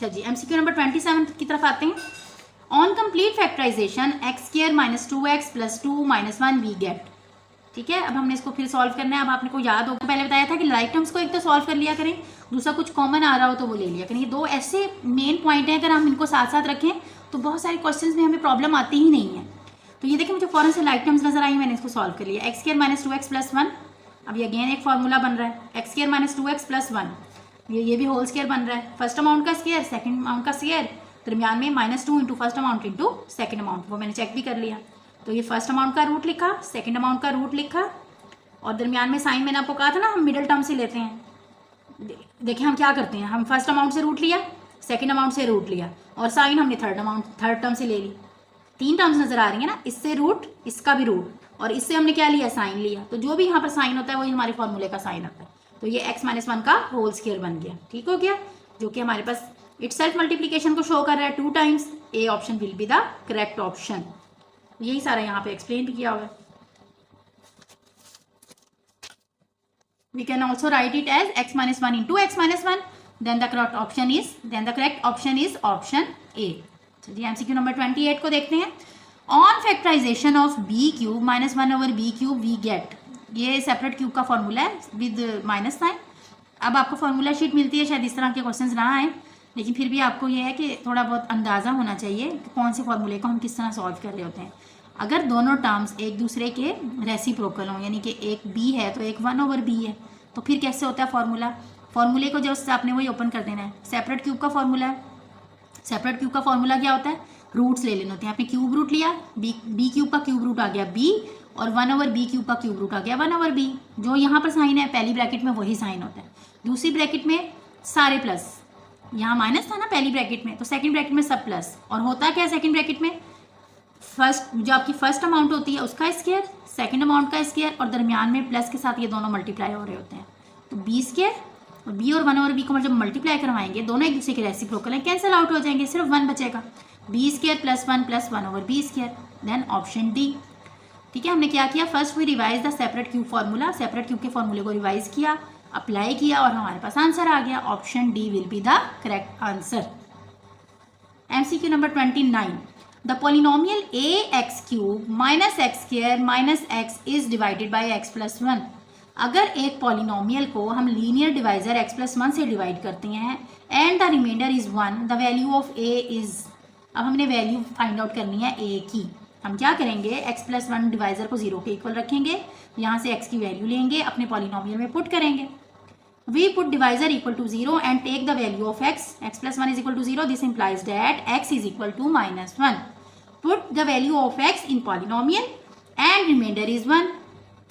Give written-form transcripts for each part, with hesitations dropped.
अच्छा जी, MCQ number 27 की तरफ आते हैं। On complete factorization x² - 2x + 2 - 1 we get. ठीक है, अब हमने इसको फिर सॉल्व करना है। अब आपने को याद होगा पहले बताया था कि लाइक टर्म्स को एक तो सॉल्व कर लिया करें, दूसरा कुछ कॉमन आ रहा हो तो वो ले लिया करें। ये दो ऐसे मेन पॉइंट हैं, अगर हम इनको साथ साथ रखें तो बहुत सारे क्वेश्चंस में हमें प्रॉब्लम आती ही नहीं है। तो ये देखिए मुझे फौरन से लाइक टर्म्स नजर आई, मैंने इसको सॉल्व कर लिया। x² - 2x + 1। अब ये अगेन एक फॉर्मूला बन रहा है, x² - 2x + 1। ये भी होल स्क्वायर बन रहा है, फर्स्ट अमाउंट का स्क्वायर सेकंड अमाउंट का स्क्वायर, दरमियान में -2 into first amount into second amount, वो मैंने चेक भी कर लिया। तो ये फर्स्ट अमाउंट का रूट लिखा, सेकंड अमाउंट का रूट लिखा, और दरमियान में साइन मैंने आपको कहा था ना हम मिडिल टर्म से लेते हैं। देखिए हम क्या करते हैं, हम फर्स्ट अमाउंट से रूट लिया, सेकंड अमाउंट से रूट लिया, और साइन हमने थर्ड टर्म से ले ली। तीन टर्म्स नजर आ रही है ना, इससे रूट, इसका भी रूट, और इससे हमने क्या लिया, साइन लिया। तो जो भी यहाँ पर साइन होता है वही हमारे फॉर्मूले का साइन होता है। तो ये x - 1 का होल स्क्वायर बन गया। ठीक हो गया, जो कि हमारे पास इटसेल्फ मल्टीप्लिकेशन को शो कर रहा है 2 times. A option will be the correct option. यही सारा यहाँ पे एक्सप्लेन भी किया हुआ है। We can also write it as x - 1 into x - 1. Then the correct option is option A. चलिए MCQ नंबर 28 को देखते हैं। On factorization of b cube - 1/b cube we get. ये सेपरेट क्यूब का फॉर्मूला है विद माइनस साइन। अब आपको फॉर्मूला शीट मिलती है, शायद इस तरह के क्वेश्चंस ना आए, लेकिन फिर भी आपको ये है कि थोड़ा बहुत अंदाज़ा होना चाहिए कि कौन से फॉर्मूले को हम किस तरह सॉल्व कर रहे होते हैं। अगर दोनों टर्म्स एक दूसरे के रेसिप्रोकल हों, यानी कि एक b है तो एक 1/b है, तो फिर कैसे होता है फॉर्मूले को जस्ट आपने वही ओपन कर देना है। सेपरेट क्यूब का फॉर्मूला है। सेपरेट क्यूब का फॉर्मूला क्या होता है, रूट्स ले लेने होते हैं। आपने क्यूब रूट लिया, बी क्यूब का क्यूब रूट आ गया b, और 1/b क्यूब का क्यूब रूट आ गया 1/b। जो यहाँ पर साइन है पहली ब्रैकेट में वही साइन होता है, दूसरी ब्रैकेट में सारे प्लस। यहाँ माइनस था ना पहली ब्रैकेट में, तो सेकंड ब्रैकेट में सब प्लस। और होता क्या है सेकंड ब्रैकेट में, फर्स्ट जो आपकी फर्स्ट अमाउंट होती है उसका स्क्वायर, सेकंड अमाउंट का स्क्वायर, और दरमियान में प्लस के साथ ये दोनों मल्टीप्लाई हो रहे होते हैं। तो बी स्क्वायर और बी और 1/b को जब मल्टीप्लाई करवाएंगे दोनों एक दूसरे के रेसिप्रोकल हैं, कैंसिल आउट हो जाएंगे, सिर्फ 1 बचेगा। B square + 1 + 1/b square, then option D. ठीक है, हमने क्या किया, first we revise the separate cube formula, separate cube के फॉर्मूले को रिवाइज किया, अप्लाई किया, और हमारे पास आंसर आ गया। Option D will be the correct answer. MCQ number 29। The polynomial ax³ - x² - x is divided by x + 1। अगर एक पॉलिनोमियल को हम लीनियर डिवाइजर x + 1 से डिवाइड करते हैं and the remainder is 1, the value of a is. अब हमने value find out करनी है a की। हम क्या करेंगे, x + 1 डिवाइजर को 0 के इक्वल रखेंगे, यहाँ से x की वैल्यू लेंगे, अपने पॉलिनोमियल में पुट करेंगे। We put divisor equal to 0 and take the value of x. X + 1 is equal to 0. This implies that x is equal to -1. Put the value of x in polynomial and remainder is 1.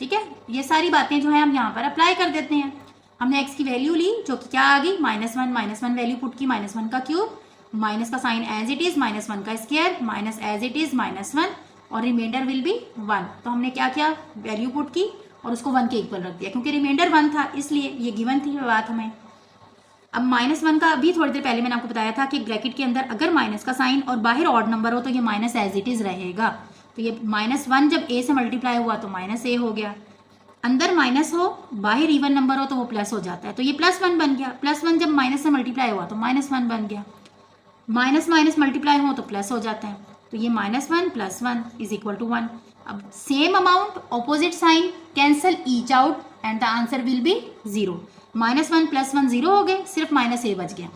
ठीक है, ये सारी बातें जो है हम यहाँ पर अप्लाई कर देते हैं। हमने x की वैल्यू ली जो कि क्या आ गई, -1 वैल्यू पुट की, -1 का क्यूब, माइनस का साइन एज इट इज, -1 का square, minus as it is -1, और रिमाइंडर विल बी 1। तो हमने क्या किया, वैल्यू पुट की और उसको 1 के इक्वल रख दिया, क्योंकि रिमाइंडर 1 था इसलिए ये गिवन थी बात हमें। अब -1 का अभी थोड़ी देर पहले मैंने आपको बताया था कि ब्रैकेट के अंदर अगर माइनस का साइन और बाहर ऑड नंबर हो तो ये माइनस एज इट इज रहेगा। तो ये -1 जब a से मल्टीप्लाई हुआ तो -a हो गया, अंदर माइनस हो बाहर इवन नंबर हो तो वो प्लस हो जाता है, तो ये +1 बन गया। +1 जब माइनस से मल्टीप्लाई हुआ तो -1 बन गया, माइनस माइनस मल्टीप्लाई हो तो प्लस हो जाता है, तो ये -1 + 1 इज इक्वल टू 1। अब same amount opposite sign cancel each out and the answer will be 0। -1 + 1 0 हो गए, सिर्फ -a बच गया।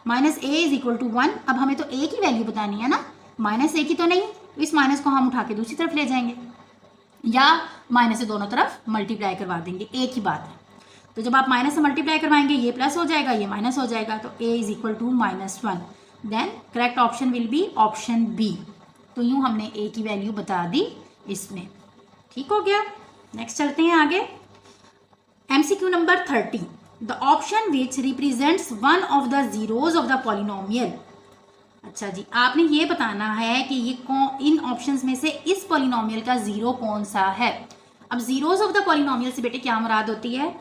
-a is equal to 1। अब हमें तो a की वैल्यू बतानी है ना, -a की तो नहीं, इस माइनस को हम उठा के दूसरी तरफ ले जाएंगे या माइनस से दोनों तरफ मल्टीप्लाई करवा देंगे, एक ही बात है। तो जब आप माइनस से मल्टीप्लाई करवाएंगे ये प्लस हो जाएगा, ये माइनस हो जाएगा, तो a is equal to -1। Then correct option will be option B. तो यूं हमने a की वैल्यू बता दी इसमें। ठीक हो गया, नेक्स्ट चलते हैं आगे। MCQ number 30। The option which represents one of the zeros of the polynomial. अच्छा जी, आपने ये बताना है कि ये इन ऑप्शंस में से इस पॉलिनोमियल का जीरो कौन सा है। अब जीरोज ऑफ द पॉलिनोमियल से बेटे क्या मुराद होती है,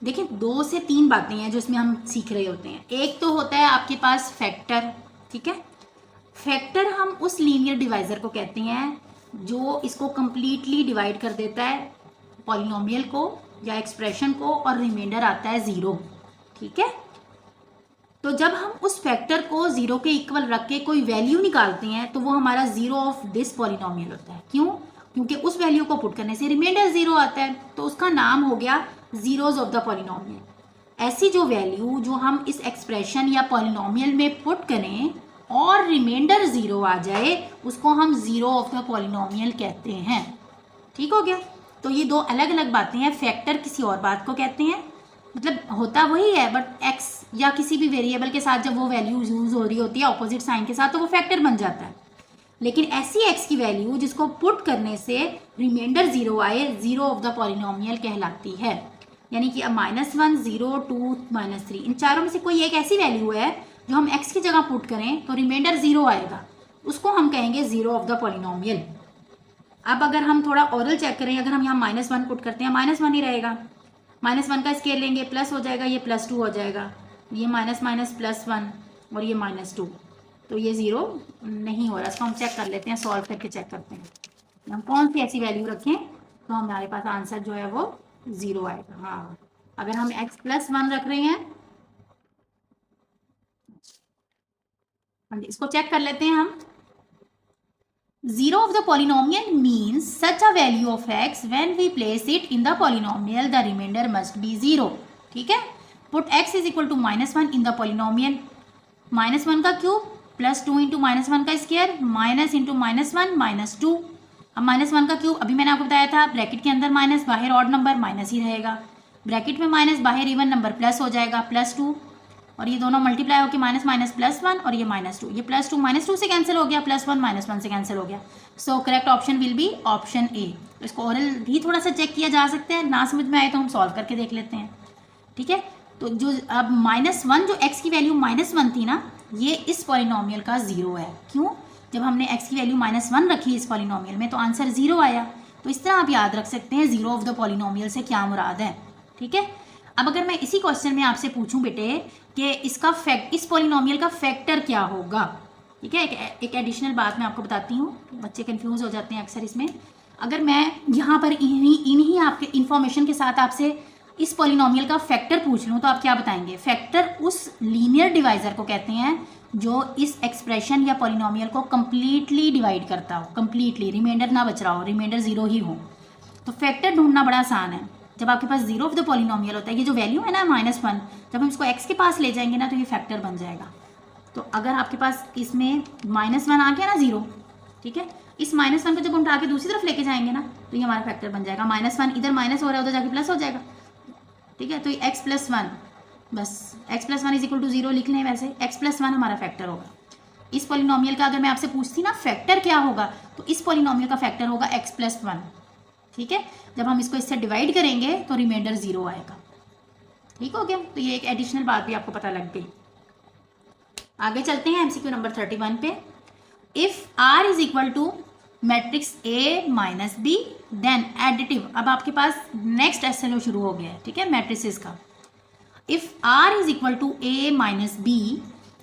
देखिए 2 से 3 बातें हैं जो इसमें हम सीख रहे होते हैं। एक तो होता है आपके पास फैक्टर, ठीक है, फैक्टर हम उस लीनियर डिवाइजर को कहते हैं जो इसको कंप्लीटली डिवाइड कर देता है पॉलिनोमियल को या एक्सप्रेशन को, और रिमाइंडर आता है 0। ठीक है, तो जब हम उस फैक्टर को जीरो के इक्वल रख के कोई वैल्यू निकालते हैं तो वो हमारा जीरो ऑफ दिस पॉलिनोमियल होता है। क्यों? क्योंकि उस वैल्यू को पुट करने से रिमाइंडर जीरो आता है, तो उसका नाम हो गया जीरोज ऑफ द पॉलिनोमियल। ऐसी जो वैल्यू जो हम इस एक्सप्रेशन या पॉलिनोमियल में पुट करें और रिमाइंडर जीरो आ जाए उसको हम जीरो ऑफ द पॉलिनोमियल कहते हैं। ठीक हो गया? तो ये दो अलग अलग बातें हैं। फैक्टर किसी और बात को कहते हैं, मतलब होता वही है, बट एक्स या किसी भी वेरिएबल के साथ जब वो वैल्यू यूज हो रही होती है अपोजिट साइन के साथ तो वो फैक्टर बन जाता है। लेकिन ऐसी एक्स की वैल्यू जिसको पुट करने से रिमाइंडर जीरो आए, जीरो ऑफ द पॉलिनोमियल कहलाती है। यानी कि अब -1, 0, 2, -3 इन चारों में से कोई एक ऐसी वैल्यू है जो हम एक्स की जगह पुट करें तो रिमाइंडर जीरो आएगा, उसको हम कहेंगे जीरो ऑफ द पॉलिनोमियल। अब अगर हम थोड़ा ओरल चेक करें, अगर हम यहाँ -1 पुट करते हैं -1 ही रहेगा, -1 का स्केयर लेंगे प्लस हो जाएगा, ये +2 हो जाएगा, ये माइनस माइनस +1 और ये -2, तो ये ज़ीरो नहीं हो रहा। इसको हम चेक कर लेते हैं, सॉल्व करके चेक करते हैं हम कौन सी ऐसी वैल्यू रखें तो हमारे पास आंसर जो है वो ज़ीरो आएगा। हाँ, अगर हम x +1 रख रहे हैं, इसको चेक कर लेते हैं हम। Zero of the polynomial means such a value of x when we place it in the polynomial the remainder must be 0। ठीक है, put x is equal to -1 in the polynomial, -1 का क्यूब +2 इंटू -1 का square minus into -1 -2। अब -1 का cube अभी मैंने आपको बताया था, ब्रैकेट के अंदर माइनस, बाहर ऑड नंबर माइनस ही रहेगा, ब्रैकेट में माइनस, बाहर इवन नंबर प्लस हो जाएगा +2, और ये दोनों मल्टीप्लाई होकर माइनस माइनस +1 और ये -2, ये +2 -2 से कैंसिल हो गया, +1 -1 से कैंसिल हो गया। So correct option will be option A. तो इसको ओरल भी थोड़ा सा चेक किया जा सकता है, ना समझ में आए तो हम सॉल्व करके देख लेते हैं। ठीक है, तो जो अब -1 जो x की वैल्यू -1 थी ना, ये इस पॉलिनोमियल का ज़ीरो है। क्यों? जब हमने x की वैल्यू -1 रखी इस पॉलिनोमियल में तो आंसर ज़ीरो आया। तो इस तरह आप याद रख सकते हैं ज़ीरो ऑफ द पॉलिनोमियल से क्या मुराद है। ठीक है, अब अगर मैं इसी क्वेश्चन में आपसे पूछूं बेटे कि इसका इस पॉलिनोमियल का फैक्टर क्या होगा। ठीक है, एक एडिशनल बात मैं आपको बताती हूँ, बच्चे कंफ्यूज हो जाते हैं अक्सर इसमें। अगर मैं यहाँ पर इन्हीं आपके इन्फॉर्मेशन के साथ आपसे इस पॉलिनोमियल का फैक्टर पूछ लूँ तो आप क्या बताएंगे? फैक्टर उस लीनियर डिवाइजर को कहते हैं जो इस एक्सप्रेशन या पॉलिनोमियल को कंप्लीटली डिवाइड करता हो, कंप्लीटली, रिमाइंडर ना बच रहा हो, रिमाइंडर ज़ीरो ही हो। तो फैक्टर ढूंढना बड़ा आसान है। जब आपके पास जीरो ऑफ द पॉलिनोमियल होता है, ये जो वैल्यू है ना -1, जब हम इसको x के पास ले जाएंगे ना तो ये फैक्टर बन जाएगा। तो अगर आपके पास इसमें -1 आ गया ना ज़ीरो, ठीक है, इस -1 को जब हम उठा के दूसरी तरफ लेके जाएंगे ना तो ये हमारा फैक्टर बन जाएगा। -1 इधर माइनस हो रहा है, उधर जाके प्लस हो जाएगा। ठीक है, तो ये x +1, बस x +1 = 0 लिख लें। वैसे x +1 हमारा फैक्टर होगा। इस पॉलिनोमियल का अगर मैं आपसे पूछती ना फैक्टर क्या होगा, तो इस पॉलिनोमियल का फैक्टर होगा x +1। ठीक है, जब हम इसको इससे डिवाइड करेंगे तो रिमाइंडर ज़ीरो आएगा। ठीक हो गया, तो ये एक एडिशनल बात भी आपको पता लग गई। आगे चलते हैं MCQ नंबर 31 पे। If R is equal to matrix A minus B then additive, अब आपके पास नेक्स्ट SLO शुरू हो गया है। ठीक है, मैट्रिसेस का। If R is equal to A minus B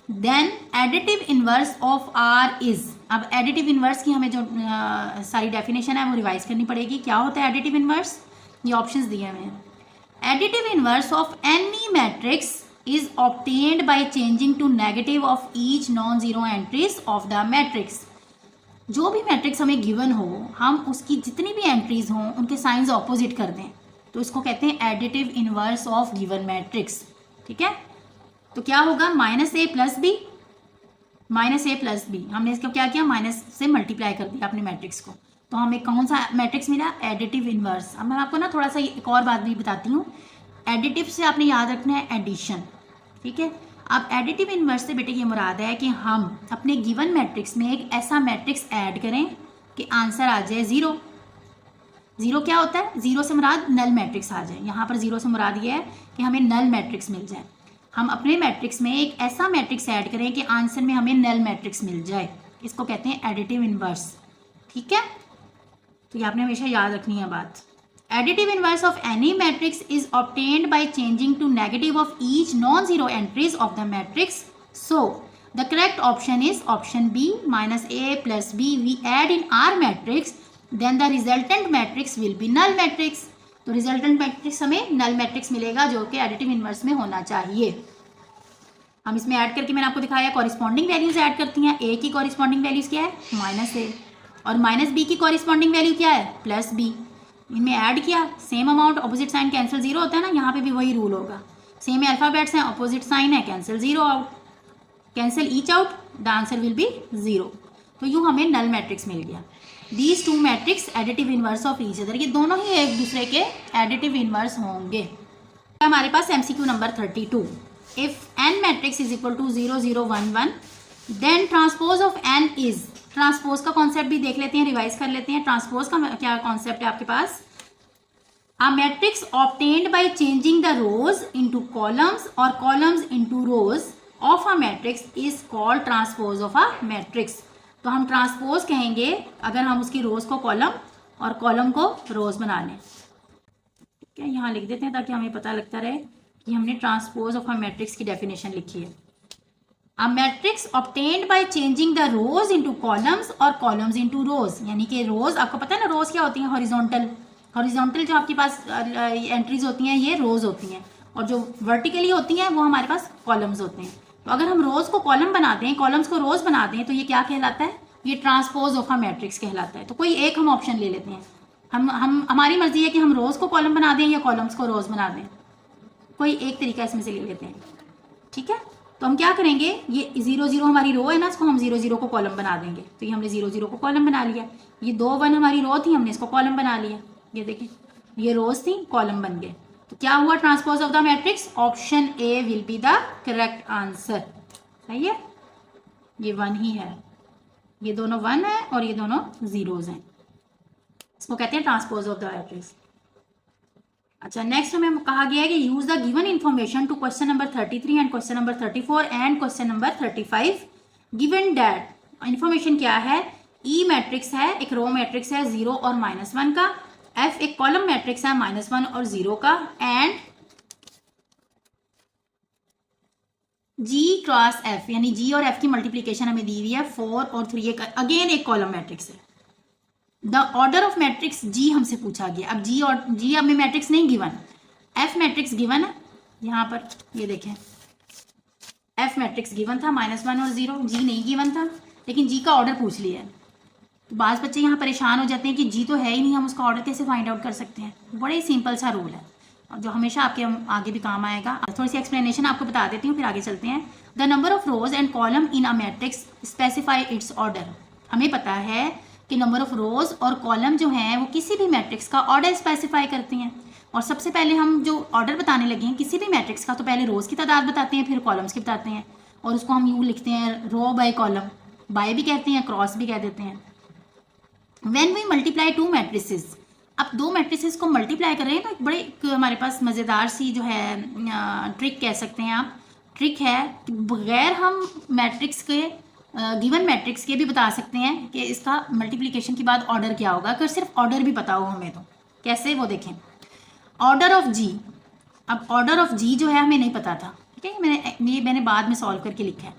then additive inverse of R is, अब एडिटिव इनवर्स की हमें जो सारी डेफिनेशन है वो रिवाइज करनी पड़ेगी। क्या होता है एडिटिव इनवर्स? ये ऑप्शंस दिए हुए हैं। Additive inverse of any matrix is obtained by changing to negative of each non zero entries of the matrix. जो भी मैट्रिक्स हमें गिवन हो, हम उसकी जितनी भी एंट्रीज हों उनके साइंस ऑपोजिट कर दें, तो इसको कहते हैं additive inverse of given matrix. ठीक है, तो क्या होगा? -a + b, -a + b, हमने इसको क्या किया? माइनस से मल्टीप्लाई कर दिया अपने मैट्रिक्स को, तो हमें कौन सा मैट्रिक्स मिला? Additive inverse. अब मैं आपको ना थोड़ा सा एक और बात भी बताती हूँ। एडिटिव से आपने याद रखना है एडिशन। ठीक है, अब एडिटिव इनवर्स से बेटे ये मुराद है कि हम अपने गिवन मैट्रिक्स में एक ऐसा मैट्रिक्स ऐड करें कि आंसर आ जाए ज़ीरो। ज़ीरो क्या होता है? ज़ीरो से मुराद नल मैट्रिक्स आ जाए। यहाँ पर ज़ीरो से मुराद ये है कि हमें नल मैट्रिक्स मिल जाए। हम अपने मैट्रिक्स में एक ऐसा मैट्रिक्स ऐड करें कि आंसर में हमें नल मैट्रिक्स मिल जाए, इसको कहते हैं एडिटिव इनवर्स। ठीक है, तो ये आपने हमेशा याद रखनी है बात। Additive inverse of any matrix is obtained by changing to negative of each non zero entries of the matrix. So the correct option is option B, -a + b we add in our matrix then the resultant matrix will be null matrix। तो resultant matrix हमें null matrix मिलेगा जो कि additive inverse में होना चाहिए। हम इसमें ऐड करके मैंने आपको दिखाया कॉरिस्पॉन्डिंग वैल्यूज ऐड करती हैं। ए की कॉरिस्पॉन्डिंग वैल्यूज क्या है -a, और -b की कॉरिस्पॉन्डिंग वैल्यू क्या है +b। इनमें ऐड किया, same amount, opposite sign cancel zero होता है ना, यहाँ पे भी वही रूल होगा। सेम अल्फाबेट्स हैं, ऑपोजिट साइन है, cancel zero out, cancel each out, the answer will be 0। तो यूँ हमें नल मैट्रिक्स मिल गया। These two matrix additive inverse of each other, ये दोनों ही एक दूसरे के एडिटिव इनवर्स होंगे। हमारे पास MCQ number 32, if n matrix is equal to 0 0 1 1 then transpose of n is, transpose का कॉन्सेप्ट भी देख लेते हैं, रिवाइज कर लेते हैं। ट्रांसपोज का क्या कॉन्सेप्ट है आपके पास, a matrix obtained by changing the rows into columns or columns into rows of a matrix is called transpose of a matrix। तो हम ट्रांसपोज कहेंगे अगर हम उसकी रोज को कॉलम और कॉलम को रोज बना लें। ठीक है, यहाँ लिख देते हैं ताकि हमें पता लगता रहे कि हमने ट्रांसपोज ऑफ अ मैट्रिक्स की डेफिनेशन लिखी है। A matrix obtained by changing the rows into columns और columns into rows, यानी कि रोज, आपको पता है ना रोज क्या होती हैं, हॉरिजॉन्टल जो आपके पास एंट्रीज होती हैं ये रोज होती हैं, और जो वर्टिकली होती हैं वो हमारे पास कॉलम्स होते हैं। तो अगर हम रोज को कॉलम बना दें, कॉलम्स को रोज बना दें, तो ये क्या कहलाता है, ये ट्रांसपोज ऑफ अ मैट्रिक्स कहलाता है। तो कोई एक हम ऑप्शन ले लेते हैं, हम हमारी मर्जी है कि हम रोज को कॉलम बना दें या कॉलम्स को रोज बना दें, कोई एक तरीका इसमें से ले लेते हैं। ठीक है, तो हम क्या करेंगे, ये 0 0 हमारी रो है ना, इसको हम 0 0 को कॉलम बना देंगे। तो ये हमने 0 0 को कॉलम बना लिया। ये 2 1 हमारी रो थी, हमने इसको कॉलम बना लिया। ये देखिए ये रोज थी, कॉलम बन गए। तो क्या हुआ transpose of the matrix, option A will be the correct answer. सही है, ये 1 ही है, ये दोनों 1 है और ये दोनों जीरोज हैं, इसको कहते हैं ट्रांसपोज ऑफ द मैट्रिक्स। अच्छा, नेक्स्ट हमें कहा गया है कि use the given information to question number 33 and question number 34 and question number 35 given that. Information क्या है, ई मैट्रिक्स है, एक रो मैट्रिक्स है 0 और -1 का, एफ एक कॉलम मैट्रिक्स है -1 और 0 का, एंड जी क्रॉस एफ, यानी जी और एफ की मल्टीप्लीकेशन हमें दी हुई है 4 और 3, अगेन एक कॉलम मैट्रिक्स है। द ऑर्डर ऑफ मैट्रिक्स जी हमसे पूछा गया। अब जी और जी हमें मैट्रिक्स नहीं गिवन, एफ मैट्रिक्स गिवन है। यहाँ पर ये देखें एफ मैट्रिक्स गिवन था -1 और 0, जी नहीं गिवन था, लेकिन जी का ऑर्डर पूछ लिया है। तो बाज़ बच्चे यहाँ परेशान हो जाते हैं कि जी तो है ही नहीं, हम उसका ऑर्डर कैसे फाइंड आउट कर सकते हैं। बड़े सिंपल सा रूल है और जो हमेशा आपके आगे भी काम आएगा। थोड़ी सी एक्सप्लेनेशन आपको बता देती हूँ, फिर आगे चलते हैं। The number of rows and column in a matrix specify it's order. हमें पता है कि नंबर ऑफ रोज और कॉलम जो हैं वो किसी भी मैट्रिक्स का ऑर्डर स्पेसिफाई करती हैं। और सबसे पहले हम जो ऑर्डर बताने लगे हैं किसी भी मैट्रिक्स का, तो पहले रोज की तादाद बताते हैं, फिर कॉलम्स की बताते हैं, और उसको हम यूँ लिखते हैं रो बाय कॉलम, बाय भी कहते हैं, क्रॉस भी कह देते हैं। व्हेन वी मल्टीप्लाई 2 मैट्रिसेस, अब 2 मैट्रिसेस को मल्टीप्लाई कर रहे हैं, तो एक बड़े हमारे पास मज़ेदार सी जो है ट्रिक कह सकते हैं आप, ट्रिक है कि बगैर हम मैट्रिक्स के गिवन मैट्रिक्स के भी बता सकते हैं कि इसका मल्टीप्लिकेशन के बाद ऑर्डर क्या होगा, अगर सिर्फ ऑर्डर भी पता हो हमें। तो कैसे, वो देखें। ऑर्डर ऑफ जी, अब ऑर्डर ऑफ जी जो है हमें नहीं पता था, ठीक है, मैंने बाद में सॉल्व करके लिखा है।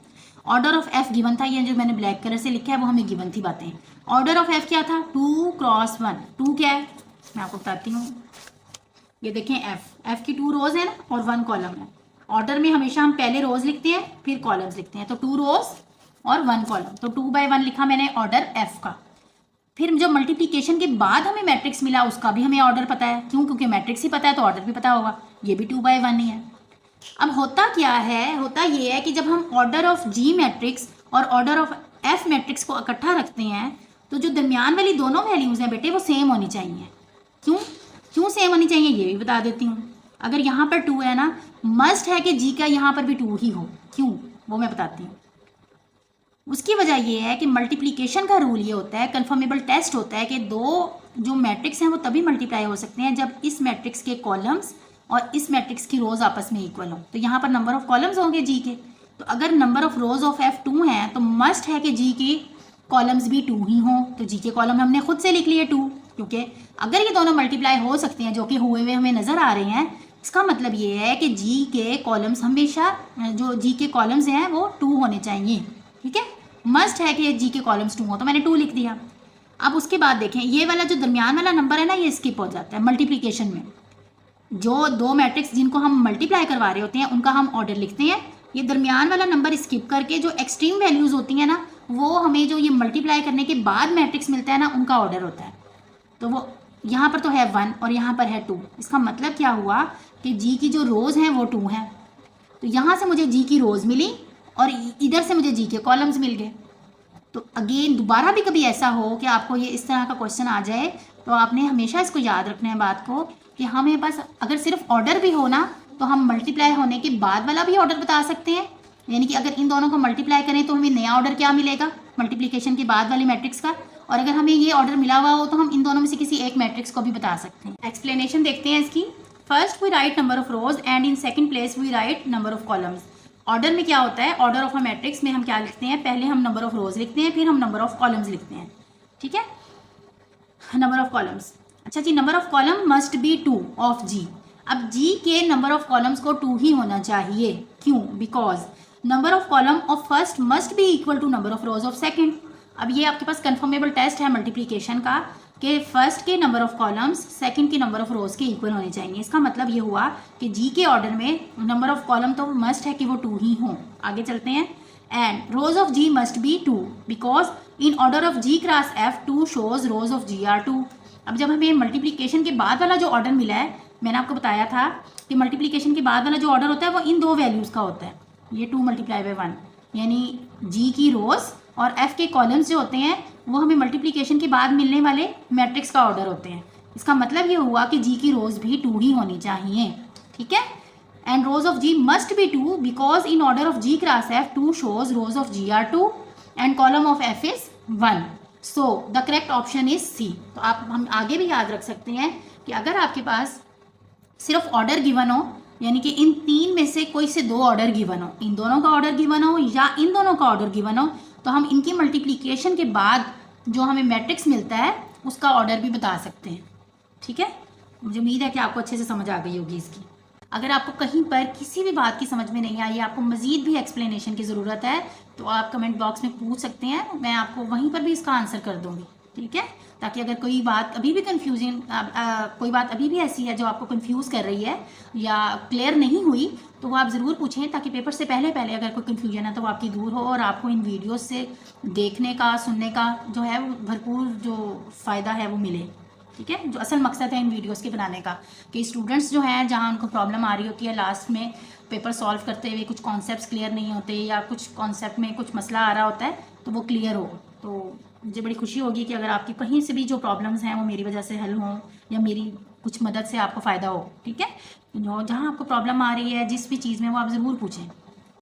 ऑर्डर ऑफ एफ गिवन था, ये जो मैंने ब्लैक कलर से लिखा है वो हमें गिवन थी बातें। ऑर्डर ऑफ एफ क्या था, 2 क्रॉस 1, 2 क्या है मैं आपको बताती हूँ। ये देखें एफ की 2 रोज है ना और 1 कॉलम है। ऑर्डर में हमेशा हम पहले रोज लिखते हैं फिर कॉलम्स लिखते हैं, तो 2 रोज और 1 कॉलम, तो 2 by 1 लिखा मैंने ऑर्डर एफ का। फिर जो मल्टीप्लिकेशन के बाद हमें मैट्रिक्स मिला उसका भी हमें ऑर्डर पता है, क्यों, क्योंकि मैट्रिक्स ही पता है तो ऑर्डर भी पता होगा, ये भी 2 by 1 ही है। अब होता क्या है, होता ये है कि जब हम ऑर्डर ऑफ जी मैट्रिक्स और ऑर्डर ऑफ एफ मैट्रिक्स को इकट्ठा रखते हैं, तो जो दरमियान वाली दोनों वैल्यूज़ हैं बेटे वो सेम होनी चाहिए। क्यों सेम होनी चाहिए ये भी बता देती हूँ। अगर यहाँ पर 2 है ना, मस्ट है कि जी का यहाँ पर भी 2 ही हो, क्यों वो मैं बताती हूँ। उसकी वजह ये है कि मल्टीप्लिकेशन का रूल ये होता है, कन्फर्मेबल टेस्ट होता है कि 2 जो मैट्रिक्स हैं वो तभी मल्टीप्लाई हो सकते हैं जब इस मैट्रिक्स के कॉलम्स और इस मैट्रिक्स की रोज आपस में इक्वल हो। तो यहाँ पर नंबर ऑफ कॉलम्स होंगे जी के, तो अगर number of rows of F 2 हैं तो मस्ट है कि जी की कॉलम्स भी 2 ही हों। तो जी के कॉलम हमने खुद से लिख लिए 2, क्योंकि अगर ये दोनों मल्टीप्लाई हो सकते हैं जो कि हुए हुए हमें नज़र आ रहे हैं, इसका मतलब ये है कि जी के कॉलम्स हमेशा, जो जी के कॉलम्स हैं वो 2 होने चाहिए। ठीक है, मस्ट है कि जी के कॉलम्स 2 हो, तो मैंने 2 लिख दिया। अब उसके बाद देखें, ये वाला जो दरमियान वाला नंबर है ना ये स्किप हो जाता है मल्टीप्लिकेशन में। जो 2 मैट्रिक्स जिनको हम मल्टीप्लाई करवा रहे होते हैं उनका हम ऑर्डर लिखते हैं ये दरमियान वाला नंबर स्किप करके जो एक्सट्रीम वैल्यूज़ होती हैं ना, वो हमें जो ये मल्टीप्लाई करने के बाद मैट्रिक्स मिलता है ना, उनका ऑर्डर होता है। तो वो यहाँ पर तो है 1 और यहाँ पर है 2। इसका मतलब क्या हुआ कि जी की जो रोज़ हैं वो 2 हैं। तो यहाँ से मुझे जी की रोज़ मिली और इधर से मुझे जी के कॉलम्स मिल गए। तो अगेन दोबारा भी कभी ऐसा हो कि आपको ये इस तरह का क्वेश्चन आ जाए, तो आपने हमेशा इसको याद रखना है बात को कि हमें बस अगर सिर्फ ऑर्डर भी हो ना, तो हम मल्टीप्लाई होने के बाद वाला भी ऑर्डर बता सकते हैं। यानी कि अगर इन दोनों को मल्टीप्लाई करें तो हमें नया ऑर्डर क्या मिलेगा मल्टीप्लिकेशन के बाद वाली मैट्रिक्स का, और अगर हमें ये ऑर्डर मिला हुआ हो तो हम इन दोनों में से किसी एक मैट्रिक्स को भी बता सकते हैं। एक्सप्लेनेशन देखते हैं इसकी। First we write number of rows and in second place we write number of columns. Order में क्या होता है, ऑर्डर ऑफ अ मैट्रिक्स में हम क्या लिखते हैं, पहले हम नंबर ऑफ रोज लिखते हैं, फिर हम नंबर ऑफ कॉलम्स लिखते हैं। ठीक है, नंबर ऑफ कॉलम्स। अच्छा जी, number of column must be 2 of G. अब जी के नंबर ऑफ कॉलम्स को 2 ही होना चाहिए। क्यों? Because number of column of first must be equal to number of rows of second. अब ये आपके पास कंफर्मेबल टेस्ट है मल्टीप्लिकेशन का कि फर्स्ट के नंबर ऑफ कॉलम्स सेकंड के नंबर ऑफ रोज के इक्वल होने चाहिए। इसका मतलब ये हुआ कि जी के ऑर्डर में नंबर ऑफ कॉलम तो मस्ट है कि वो 2 ही हों। आगे चलते हैं। And rows of ji must be 2 because in order of ji cross F 2 shows rows of ji are 2। अब जब हमें मल्टीप्लिकेशन के बाद वाला जो ऑर्डर मिला है, मैंने आपको बताया था कि मल्टीप्लिकेशन के बाद वाला जो ऑर्डर होता है वो इन 2 वैल्यूज़ का होता है। ये 2 मल्टीप्लाई बाय 1 यानी जी की रोज और एफ के कॉलम्स जो होते हैं वो हमें मल्टीप्लिकेशन के बाद मिलने वाले मैट्रिक्स का ऑर्डर होते हैं। इसका मतलब ये हुआ कि जी की रोज भी 2 ही होनी चाहिए। ठीक है, and rows of ji must be 2 because in order of ji cross F 2 shows rows of ji are 2 and column of f is 1। So the correct option is C. तो आप हम आगे भी याद रख सकते हैं कि अगर आपके पास सिर्फ ऑर्डर गिवन हो, यानी कि इन 3 में से कोई से 2 ऑर्डर गिवन हो, इन दोनों का ऑर्डर गिवन हो या इन दोनों का ऑर्डर गिवन हो, तो हम इनकी मल्टीप्लिकेशन के बाद जो हमें मैट्रिक्स मिलता है उसका ऑर्डर भी बता सकते हैं। ठीक है, मुझे उम्मीद है कि आपको अच्छे से समझ आ गई होगी इसकी। अगर आपको कहीं पर किसी भी बात की समझ में नहीं आई, आपको मज़ीद भी एक्सप्लेनेशन की ज़रूरत है, तो आप कमेंट बॉक्स में पूछ सकते हैं, मैं आपको वहीं पर भी इसका आंसर कर दूँगी। ठीक है, ताकि अगर कोई बात अभी भी कोई बात अभी भी ऐसी है जो आपको कंफ्यूज कर रही है या क्लियर नहीं हुई, तो वो आप ज़रूर पूछें, ताकि पेपर से पहले अगर कोई कन्फ्यूजन है तो वो आपकी दूर हो और आपको इन वीडियोस से देखने का सुनने का जो है वो भरपूर जो फ़ायदा है वो मिले। ठीक है, जो असल मकसद है इन वीडियोस के बनाने का कि स्टूडेंट्स जो हैं जहाँ उनको प्रॉब्लम आ रही होती है लास्ट में पेपर सॉल्व करते हुए कुछ कॉन्सेप्ट्स क्लियर नहीं होते या कुछ कॉन्सेप्ट में कुछ मसला आ रहा होता है तो वो क्लियर हो। तो मुझे बड़ी खुशी होगी कि अगर आपकी कहीं से भी जो प्रॉब्लम्स हैं वो मेरी वजह से हल हों या मेरी कुछ मदद से आपको फ़ायदा हो। ठीक है, जो जहाँ आपको प्रॉब्लम आ रही है जिस भी चीज़ में वो आप ज़रूर पूछें।